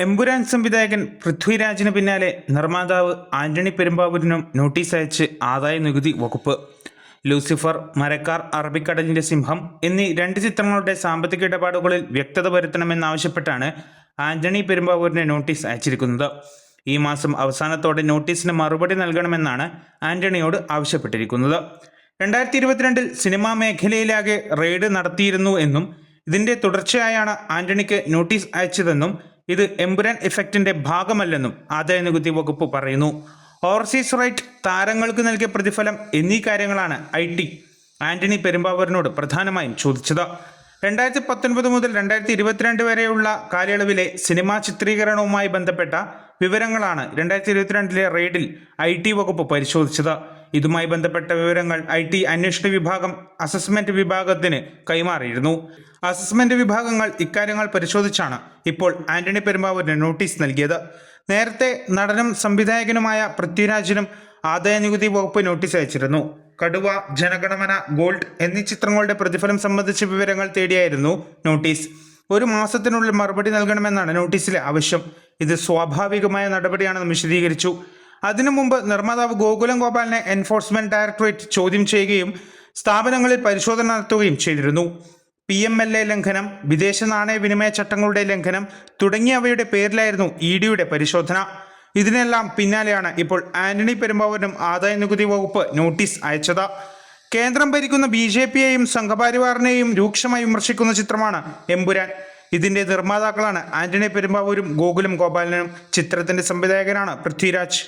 എമ്പുരാൻ സംവിധായകൻ പൃഥ്വിരാജിന് പിന്നാലെ നിർമ്മാതാവ് ആന്റണി പെരുമ്പാവൂരിനും നോട്ടീസ് അയച്ച് ആദായ നികുതി വകുപ്പ്. ലൂസിഫർ, മരക്കാർ, അറബിക്കടലിന്റെ സിംഹം എന്നീ രണ്ട് ചിത്രങ്ങളുടെ സാമ്പത്തിക ഇടപാടുകളിൽ വ്യക്തത വരുത്തണമെന്നാവശ്യപ്പെട്ടാണ് ആന്റണി പെരുമ്പാവൂരിന് നോട്ടീസ് അയച്ചിരിക്കുന്നത്. ഈ മാസം അവസാനത്തോടെ നോട്ടീസിന് മറുപടി നൽകണമെന്നാണ് ആന്റണിയോട് ആവശ്യപ്പെട്ടിരിക്കുന്നത്. 2022 സിനിമാ മേഖലയിലാകെ റെയ്ഡ് നടത്തിയിരുന്നു എന്നും ഇതിന്റെ തുടർച്ചയായാണ് ആന്റണിക്ക് നോട്ടീസ് അയച്ചതെന്നും ഇത് എമ്പുരാൻ ഇഫക്റ്റിന്റെ ഭാഗമല്ലെന്നും ആദായനികുതി വകുപ്പ് പറയുന്നു. ഓവർസീസ് റൈറ്റ്, താരങ്ങൾക്ക് നൽകിയ പ്രതിഫലം എന്നീ കാര്യങ്ങളാണ് IT ആന്റണി പെരുമ്പാവൂരിനോട് പ്രധാനമായും ചോദിച്ചത്. 2019 മുതൽ 2022 വരെയുള്ള കാലയളവിലെ സിനിമാ ചിത്രീകരണവുമായി ബന്ധപ്പെട്ട വിവരങ്ങളാണ് 2022 റെയ്ഡിൽ IT വകുപ്പ് പരിശോധിച്ചത്. ഇതുമായി ബന്ധപ്പെട്ട വിവരങ്ങൾ IT അന്വേഷണ വിഭാഗം അസസ്മെന്റ് വിഭാഗത്തിന് കൈമാറിയിരുന്നു. അസസ്മെന്റ് വിഭാഗങ്ങൾ ഇക്കാര്യങ്ങൾ പരിശോധിച്ചാണ് ഇപ്പോൾ ആന്റണി പെരുമ്പാവൂരിന് നോട്ടീസ് നൽകിയത്. നേരത്തെ നടനും സംവിധായകനുമായ പൃഥ്വിരാജിനും ആദായനികുതി വകുപ്പ് നോട്ടീസ് അയച്ചിരുന്നു. കടുവ, ജനഗണമന, ഗോൾഡ് എന്നീ ചിത്രങ്ങളുടെ പ്രതിഫലം സംബന്ധിച്ച വിവരങ്ങൾ തേടിയായിരുന്നു നോട്ടീസ്. 1 മാസത്തിനുള്ളിൽ മറുപടി നൽകണമെന്നാണ് നോട്ടീസിലെ ആവശ്യം. ഇത് സ്വാഭാവികമായ നടപടിയാണെന്ന് വിശദീകരിച്ചു. അതിനു മുമ്പ് നിർമ്മാതാവ് ഗോകുലം ഗോപാലിനെ എൻഫോഴ്സ്മെന്റ് ഡയറക്ടറേറ്റ് ചോദ്യം ചെയ്യുകയും സ്ഥാപനങ്ങളിൽ പരിശോധന നടത്തുകയും ചെയ്തിരുന്നു. PMLA ലംഘനം, വിദേശ നാണയ വിനിമയ ചട്ടങ്ങളുടെ ലംഘനം തുടങ്ങിയവയുടെ പേരിലായിരുന്നു EDയുടെ പരിശോധന. ഇതിനെല്ലാം പിന്നാലെയാണ് ഇപ്പോൾ ആന്റണി പെരുമ്പാവൂരിനും ആദായനികുതി വകുപ്പ് നോട്ടീസ് അയച്ചത്. കേന്ദ്രം ഭരിക്കുന്ന BJPയെയും സംഘപരിവാറിനെയും രൂക്ഷമായി വിമർശിക്കുന്ന ചിത്രമാണ് എമ്പുരാൻ. ഇതിന്റെ നിർമ്മാതാക്കളാണ് ആന്റണി പെരുമ്പാവൂരും ഗോകുലം ഗോപാലനും. ചിത്രത്തിന്റെ സംവിധായകനാണ് പൃഥ്വിരാജ്.